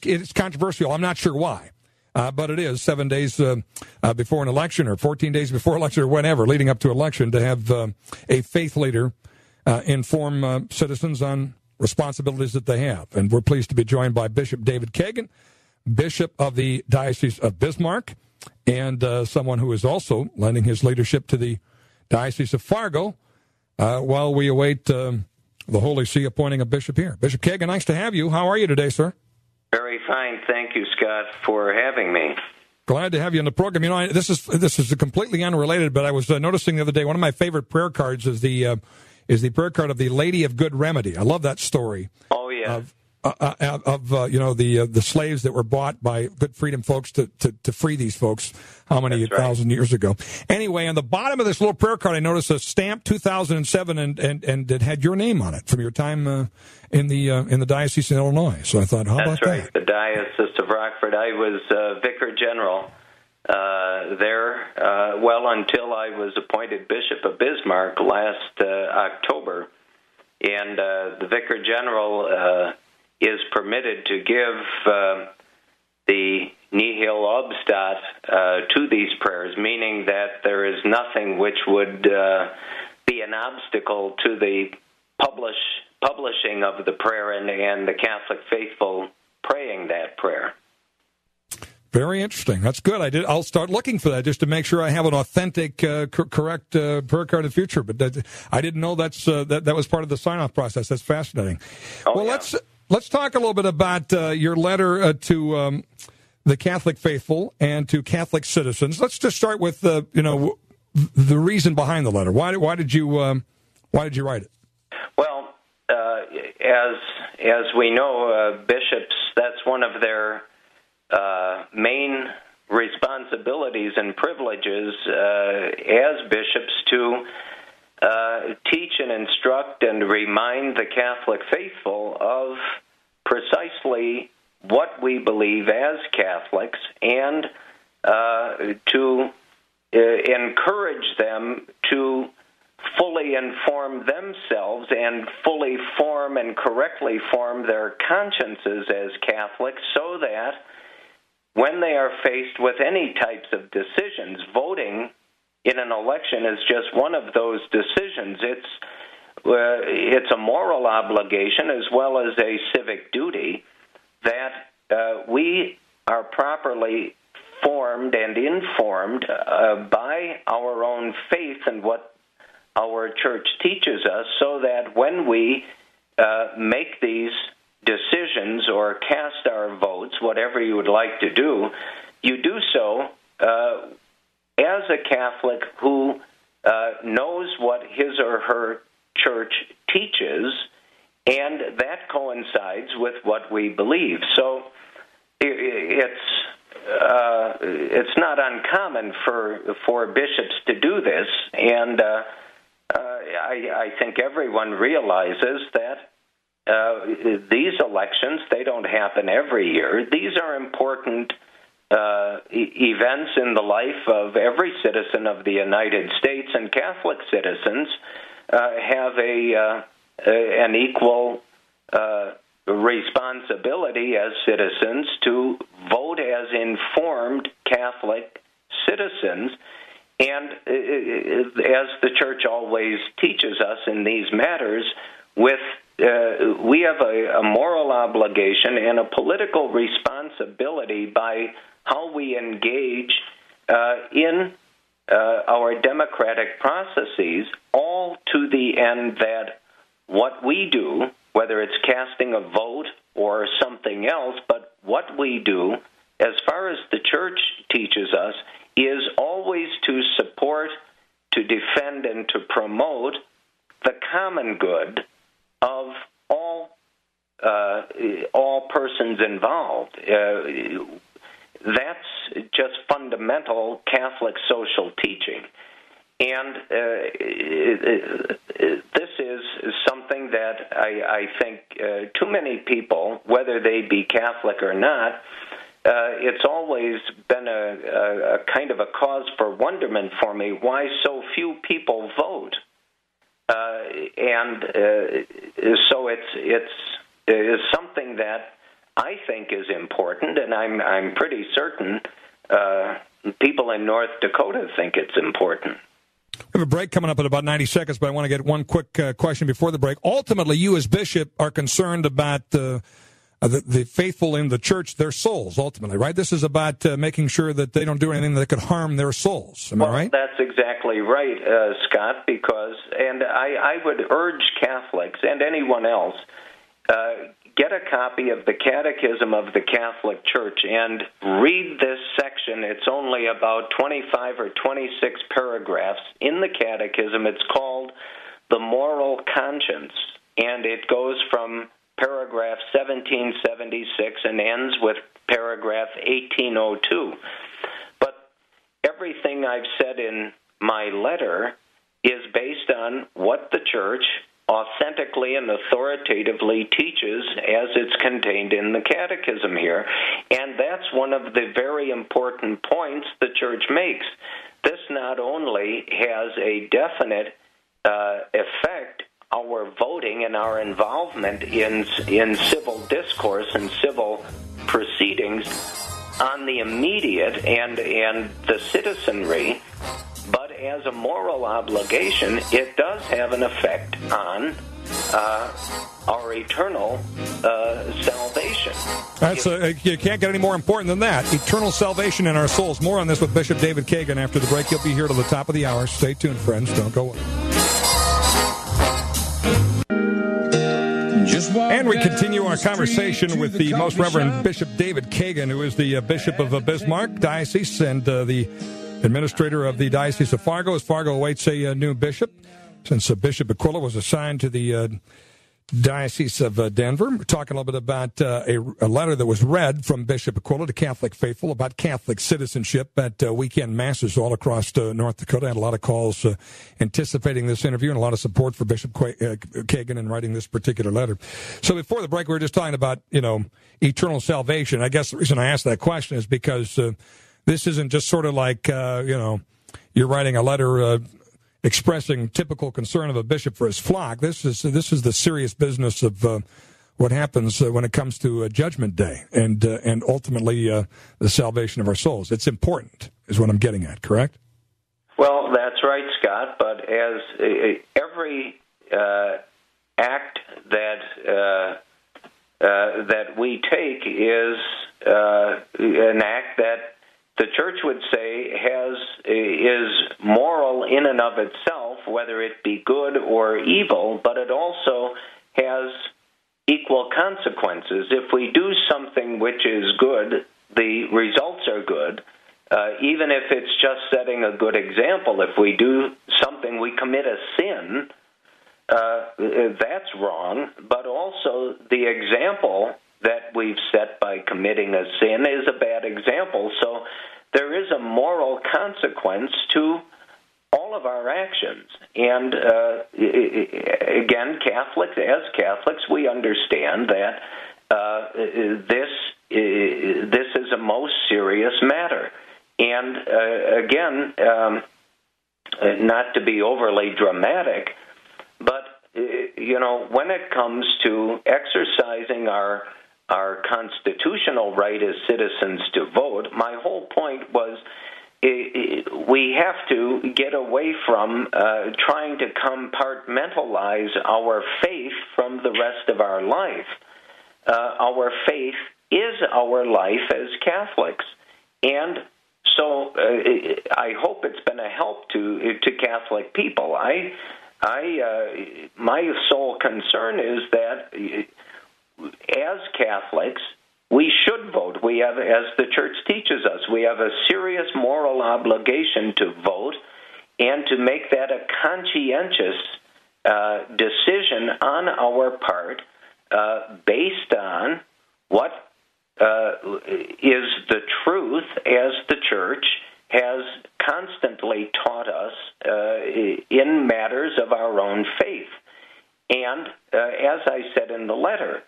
it's controversial. I'm not sure why. But it is 7 days before an election or 14 days before election or whenever, leading up to election, to have a faith leader inform citizens on responsibilities that they have. And we're pleased to be joined by Bishop David Kagan, Bishop of the Diocese of Bismarck, and someone who is also lending his leadership to the Diocese of Fargo while we await the Holy See appointing a bishop here. Bishop Kagan, nice to have you. How are you today, sir? Very fine. Thank you, Scott, for having me. Glad to have you on the program. You know, this is completely unrelated, but I was noticing the other day, one of my favorite prayer cards is the prayer card of the Lady of Good Remedy. I love that story. Oh, yeah. The slaves that were bought by good freedom folks to free these folks how many thousand years ago. Anyway, on the bottom of this little prayer card, I noticed a stamp 2007 and it had your name on it from your time in the diocese in Illinois. So I thought, how about that? That's right, the Diocese of Rockford. I was Vicar General there, until I was appointed Bishop of Bismarck last October. And the Vicar General is permitted to give the nihil obstat to these prayers, meaning that there is nothing which would be an obstacle to the publishing of the prayer and the Catholic faithful praying that prayer. Very interesting. That's good. I'll start looking for that just to make sure I have an authentic, correct prayer card in the future. But I didn't know that was part of the sign-off process. That's fascinating. Let's talk a little bit about your letter to the Catholic faithful and to Catholic citizens. Let's just start with the reason behind the letter. Why did you write it? Well, as we know, bishops, that's one of their main responsibilities and privileges as bishops to teach and instruct and remind the Catholic faithful of precisely what we believe as Catholics and to encourage them to fully inform themselves and fully form and correctly form their consciences as Catholics so that when they are faced with any types of decisions, voting in an election is just one of those decisions. It's a moral obligation as well as a civic duty that we are properly formed and informed by our own faith and what our church teaches us, so that when we make these decisions or cast our votes, whatever you would like to do, you do so as a Catholic who knows what his or her church teaches, and that coincides with what we believe. So it's not uncommon for bishops to do this, and I think everyone realizes that these elections, they don't happen every year. These are important events in the life of every citizen of the United States, and Catholic citizens have an equal responsibility as citizens to vote as informed Catholic citizens. And as the Church always teaches us in these matters, we have a moral obligation and a political responsibility by how we engage in our democratic processes, all to the end that what we do, whether it's casting a vote or something else, but what we do, as far as the Church teaches us, is always to support, to defend, and to promote the common good of all persons involved. That's just fundamental Catholic social teaching. And this is something that I think too many people, whether they be Catholic or not, it's always been a kind of a cause for wonderment for me why so few people vote. So it's something that I think is important, and I'm pretty certain people in North Dakota think it's important. We have a break coming up in about 90 seconds, but I want to get one quick question before the break. Ultimately, you as bishop are concerned about the faithful in the church, their souls, ultimately, right? This is about making sure that they don't do anything that could harm their souls. Am I right? That's exactly right, Scott, because, and I would urge Catholics and anyone else, get a copy of the Catechism of the Catholic Church and read this section. It's only about 25 or 26 paragraphs in the Catechism. It's called The Moral Conscience, and it goes from paragraph 1776 and ends with paragraph 1802. But everything I've said in my letter is based on what the Church authentically and authoritatively teaches as it's contained in the Catechism here. And that's one of the very important points the Church makes. This not only has a definite effect, our voting and our involvement in civil discourse and civil proceedings on the immediate and the citizenry, but as a moral obligation, it does have an effect on our eternal salvation. That's you can't get any more important than that. Eternal salvation in our souls. More on this with Bishop David Kagan after the break. He'll be here till the top of the hour. Stay tuned, friends. Don't go away. And we continue our conversation with the Most Reverend Bishop David Kagan, who is the Bishop of Bismarck Diocese and the administrator of the Diocese of Fargo, as Fargo awaits a new bishop, since Bishop Aquila was assigned to the Diocese of Denver. We're talking a little bit about a letter that was read from Bishop Aquila to Catholic faithful about Catholic citizenship at weekend masses all across North Dakota. I had a lot of calls anticipating this interview and a lot of support for Bishop Kagan in writing this particular letter. So before the break, we were just talking about, eternal salvation. I guess the reason I asked that question is because this isn't just sort of like, you're writing a letter expressing typical concern of a bishop for his flock. This is the serious business of what happens when it comes to Judgment Day and ultimately the salvation of our souls. It's important, is what I'm getting at. Correct? Well, that's right, Scott. But as every act that we take is an act that the Church would say is moral in and of itself, whether it be good or evil, but it also has equal consequences. If we do something which is good, the results are good, even if it's just setting a good example. If we do something, we commit a sin, that's wrong, but also the example that we've set by committing a sin is a bad example. So there is a moral consequence to all of our actions. And again, as Catholics, we understand that this is a most serious matter. And again, not to be overly dramatic, but when it comes to exercising our constitutional right as citizens to vote, my whole point was we have to get away from trying to compartmentalize our faith from the rest of our life. Our faith is our life as Catholics. And so I hope it's been a help to Catholic people. My sole concern is that as Catholics, we should vote. We have, as the Church teaches us, we have a serious moral obligation to vote and to make that a conscientious decision on our part based on what is the truth as the Church has constantly taught us in matters of our own faith. And as I said in the letter,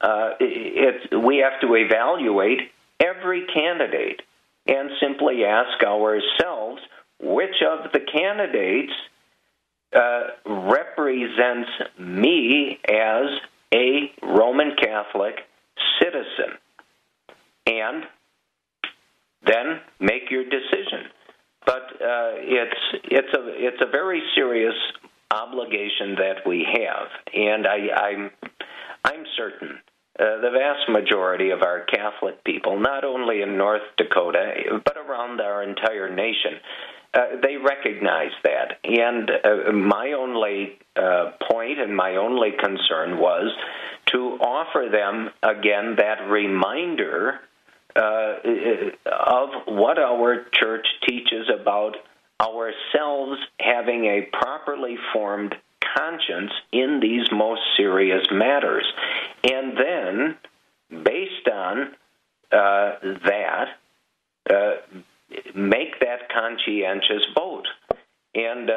we have to evaluate every candidate and simply ask ourselves which of the candidates represents me as a Roman Catholic citizen, and then make your decision. But it's a very serious obligation that we have, and I'm certain the vast majority of our Catholic people, not only in North Dakota but around our entire nation, they recognize that. And my only point and my only concern was to offer them again that reminder of what our church teaches about ourselves having a properly formed conscience in these most serious matters. And then, based on that, make that conscientious vote. And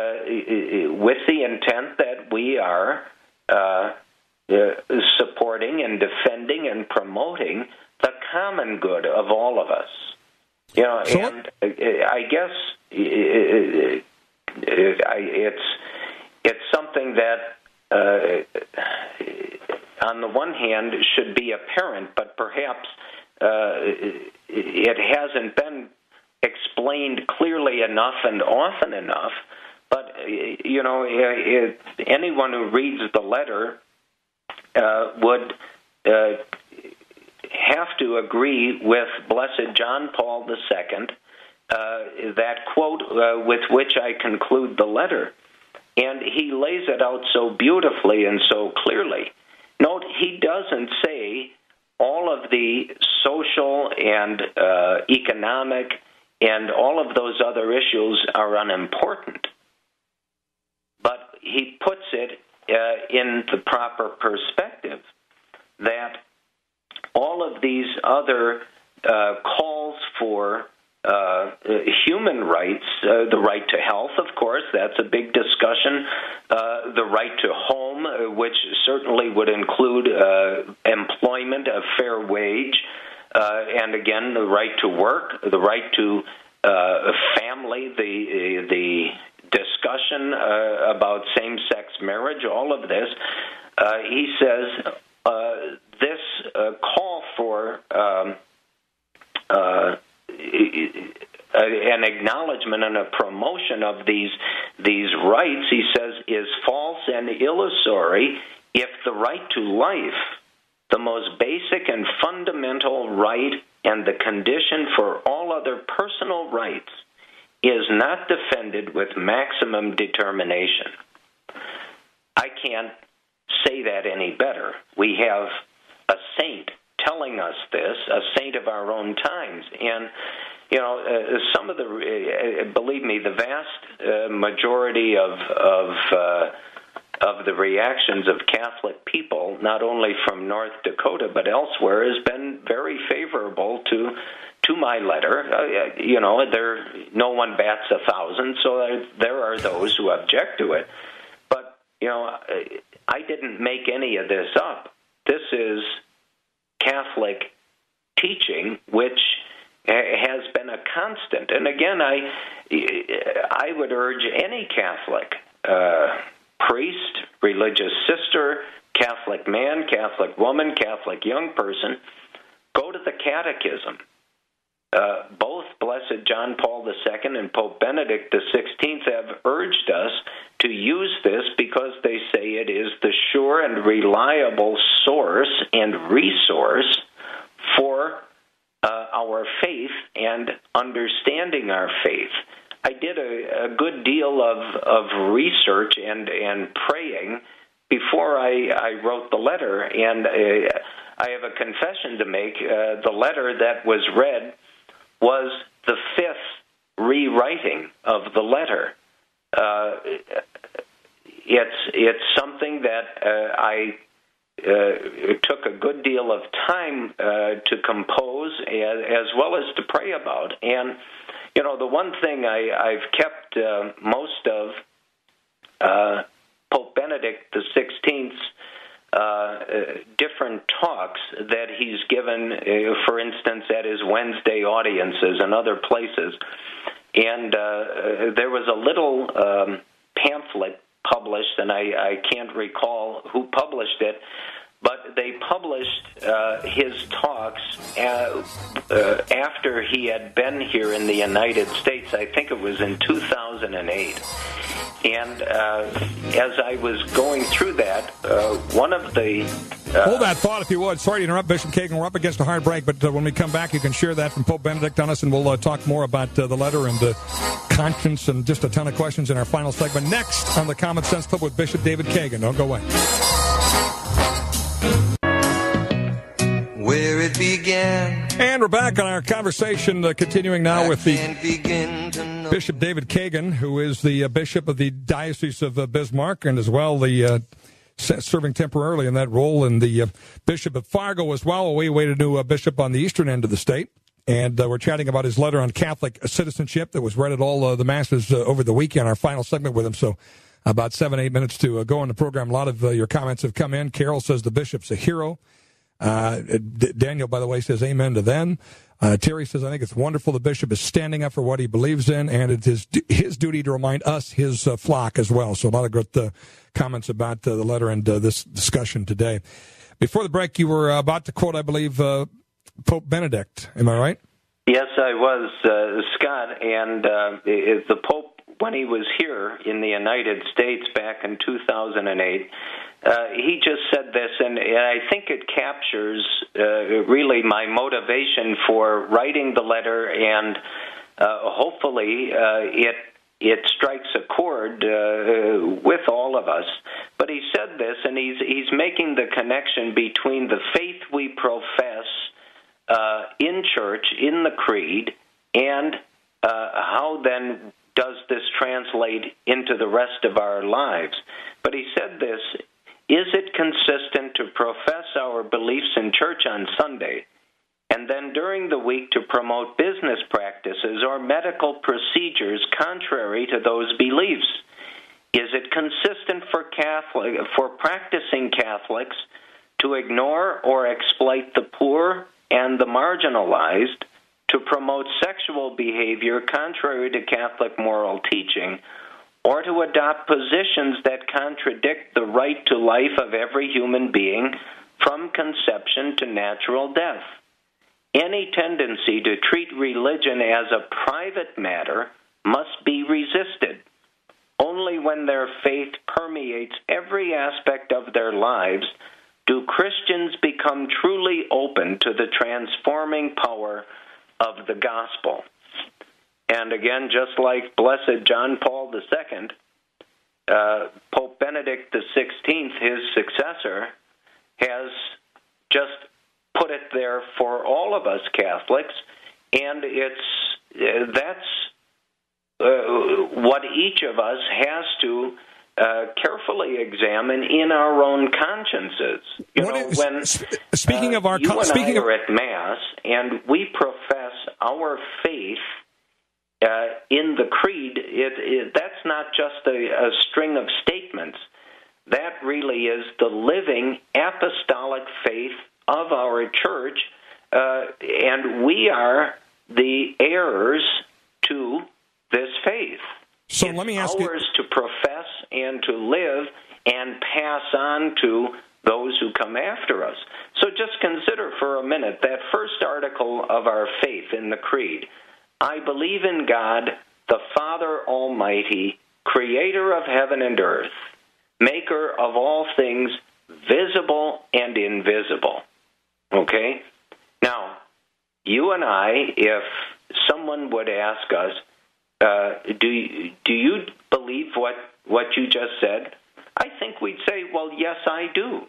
with the intent that we are supporting and defending and promoting the common good of all of us. You know, so, and I guess it's something that, on the one hand, should be apparent, but perhaps it hasn't been explained clearly enough and often enough. But, you know, anyone who reads the letter would have to agree with Blessed John Paul II, that quote with which I conclude the letter. And he lays it out so beautifully and so clearly. Note, he doesn't say all of the social and economic and all of those other issues are unimportant. But he puts it in the proper perspective that all of these other calls for human rights, the right to health, of course, that's a big discussion, the right to home, which certainly would include employment, a fair wage, and again, the right to work, the right to family, the discussion about same-sex marriage, all of this. He says this call for an acknowledgement and a promotion of these rights, he says, is false and illusory if the right to life, the most basic and fundamental right and the condition for all other personal rights, is not defended with maximum determination. I can't say that any better. We have a saint telling us this, a saint of our own times. And, you know, some of the, believe me, the vast majority of the reactions of Catholic people, not only from North Dakota but elsewhere, has been very favorable to my letter. You know, no one bats 1,000, so there are those who object to it. But, you know, I didn't make any of this up. This is Catholic teaching, which has been a constant. And again, I would urge any Catholic priest, religious sister, Catholic man, Catholic woman, Catholic young person, go to the Catechism. Both Blessed John Paul II and Pope Benedict XVI have urged us to use this because they say it is the sure and reliable source and resource for our faith and understanding our faith. I did a good deal of research and praying before I wrote the letter, and I have a confession to make. The letter that was read was the fifth rewriting of the letter. It's something that I took a good deal of time to compose as well as to pray about. And, you know, the one thing I've kept most of Pope Benedict XVI's different talks that he's given, for instance, at his Wednesday audiences and other places. And there was a little pamphlet published, and I can't recall who published it, but they published his talks after he had been here in the United States. I think it was in 2008. And as I was going through that, one of the... Hold that thought, if you would. Sorry to interrupt, Bishop Kagan. We're up against a hard break, but when we come back, you can share that from Pope Benedict on us, and we'll talk more about the letter and conscience and just a ton of questions in our final segment. Next on the Common Sense Club with Bishop David Kagan. Don't go away. Where it began. And we're back on our conversation, continuing now with the Bishop David Kagan, who is the Bishop of the Diocese of Bismarck, and as well the serving temporarily in that role, and the Bishop of Fargo as well. We await a new bishop on the eastern end of the state, and we're chatting about his letter on Catholic citizenship that was read at all the masses over the weekend, our final segment with him. So about 7-8 minutes to go in the program. A lot of your comments have come in. Carol says the bishop's a hero. Daniel, by the way, says amen to them. Terry says, I think it's wonderful the bishop is standing up for what he believes in, and it is his duty to remind us, his flock, as well. So a lot of good comments about the letter and this discussion today. Before the break, you were about to quote, I believe, Pope Benedict. Am I right? Yes, I was, Scott. And the Pope, when he was here in the United States back in 2008, he just said this, and I think it captures really my motivation for writing the letter, and hopefully it strikes a chord with all of us. But he said this, and he's making the connection between the faith we profess in church, in the creed, and how then does this translate into the rest of our lives. But he said this, is it consistent to profess our beliefs in church on Sunday and then during the week to promote business practices or medical procedures contrary to those beliefs? Is it consistent for practicing Catholics to ignore or exploit the poor and the marginalized, to promote sexual behavior contrary to Catholic moral teaching, or to adopt positions that contradict the right to life of every human being from conception to natural death? Any tendency to treat religion as a private matter must be resisted. Only when their faith permeates every aspect of their lives do Christians become truly open to the transforming power of the gospel. And again, just like Blessed John Paul II, Pope Benedict XVI, his successor, has just put it there for all of us Catholics, and that's what each of us has to carefully examine in our own consciences. Speaking of our, you and I are at Mass, and we profess our faith in the creed. That's not just a string of statements. That really is the living apostolic faith of our church, and we are the heirs to this faith. So let me ask you, ours to profess and to live and pass on to those who come after us. So just consider for a minute that first article of our faith in the Creed. I believe in God, the Father Almighty, creator of heaven and earth, maker of all things visible and invisible. Okay? Now, you and I, if someone would ask us, do you believe what you just said? I think we'd say, well, yes, I do.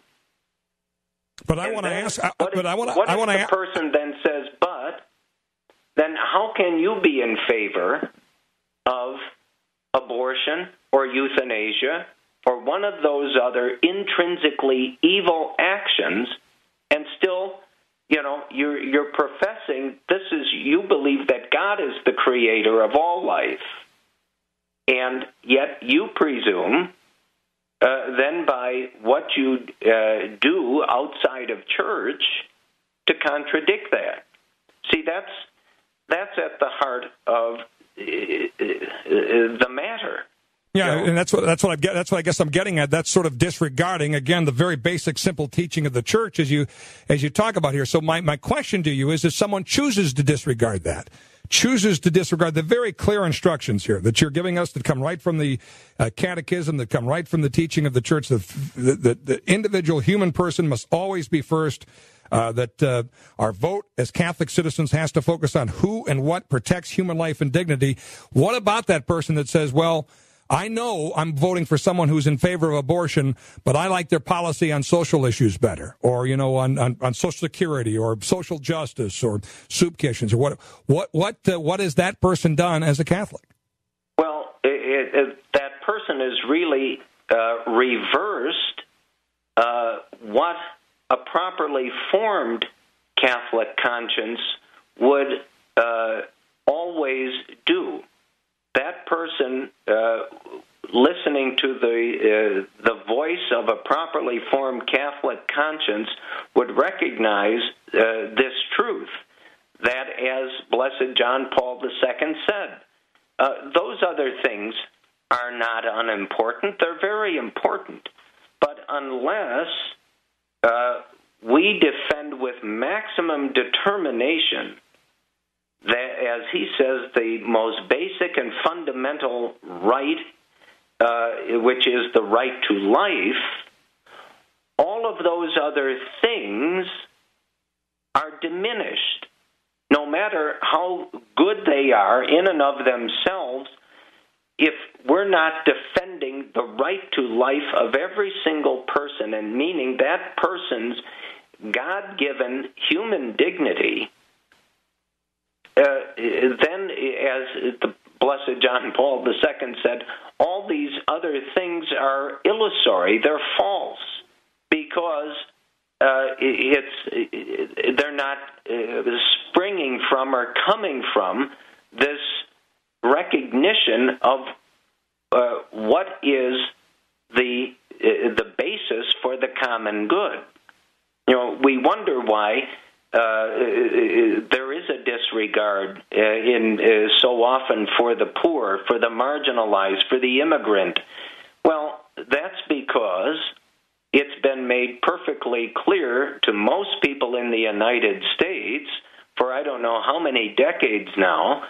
But I want to ask. What if the person then says, but then how can you be in favor of abortion or euthanasia or one of those other intrinsically evil actions and still, you're professing you believe that God is the creator of all life, and yet you presume then by what you do outside of church to contradict that. See, that's at the heart of the matter. Yeah, and that's what I guess I'm getting at. That's sort of disregarding, again, the very basic, simple teaching of the church as you talk about here. So my question to you is, if someone chooses to disregard that, chooses to disregard the very clear instructions here that you're giving us that come right from the catechism, that come right from the teaching of the church, the individual human person must always be first, that our vote as Catholic citizens has to focus on who and what protects human life and dignity. What about that person that says, well, I know I'm voting for someone who's in favor of abortion, but I like their policy on social issues better, or, on Social Security or social justice or soup kitchens, or what has that person done as a Catholic? Well, that person has really reversed what a properly formed Catholic conscience would always do. That person, listening to the voice of a properly formed Catholic conscience, would recognize this truth, that, as Blessed John Paul II said, those other things are not unimportant. They're very important. But unless we defend with maximum determination that, as he says, the most basic and fundamental right, which is the right to life, all of those other things are diminished. No matter how good they are in and of themselves, if we're not defending the right to life of every single person, and meaning that person's God-given human dignity, then, as the Blessed John Paul II said, all these other things are illusory. They're false, because they're not springing from or coming from this recognition of what is the basis for the common good. We wonder why there is a disregard so often for the poor, for the marginalized, for the immigrant. Well, that's because it's been made perfectly clear to most people in the United States for I don't know how many decades now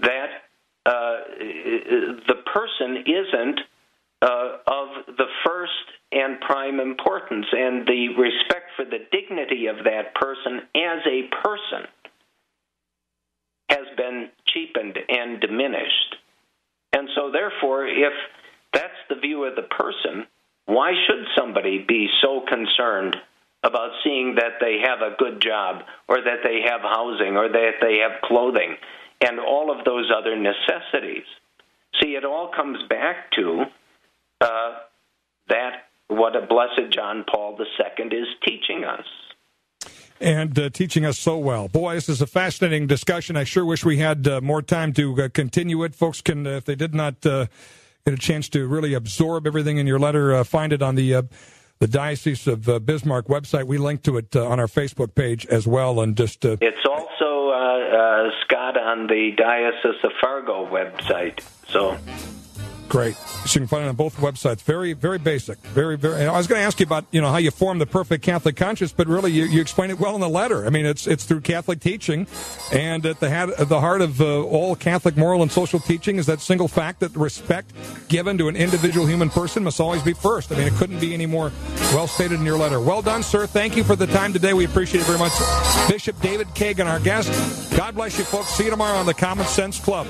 that the person isn't of the first and prime importance, and the respect for the dignity of that person as a person has been cheapened and diminished. And so therefore, if that's the view of the person, why should somebody be so concerned about seeing that they have a good job, or that they have housing, or that they have clothing, and all of those other necessities? See, it all comes back to that what a Blessed John Paul II is teaching us. And teaching us so well. Boy, this is a fascinating discussion. I sure wish we had more time to continue it. Folks can, if they did not get a chance to really absorb everything in your letter, find it on the Diocese of Bismarck website. We link to it on our Facebook page as well. And just it's also, Scott, on the Diocese of Fargo website. So great. So you can find it on both websites. Very, very basic. Very, very. And I was going to ask you about, how you form the perfect Catholic conscience, but really you explain it well in the letter. I mean, it's through Catholic teaching, and at the heart of all Catholic moral and social teaching is that single fact that respect given to an individual human person must always be first. I mean, it couldn't be any more well stated in your letter. Well done, sir. Thank you for the time today. We appreciate it very much. Bishop David Kagan, our guest. God bless you, folks. See you tomorrow on the Common Sense Club.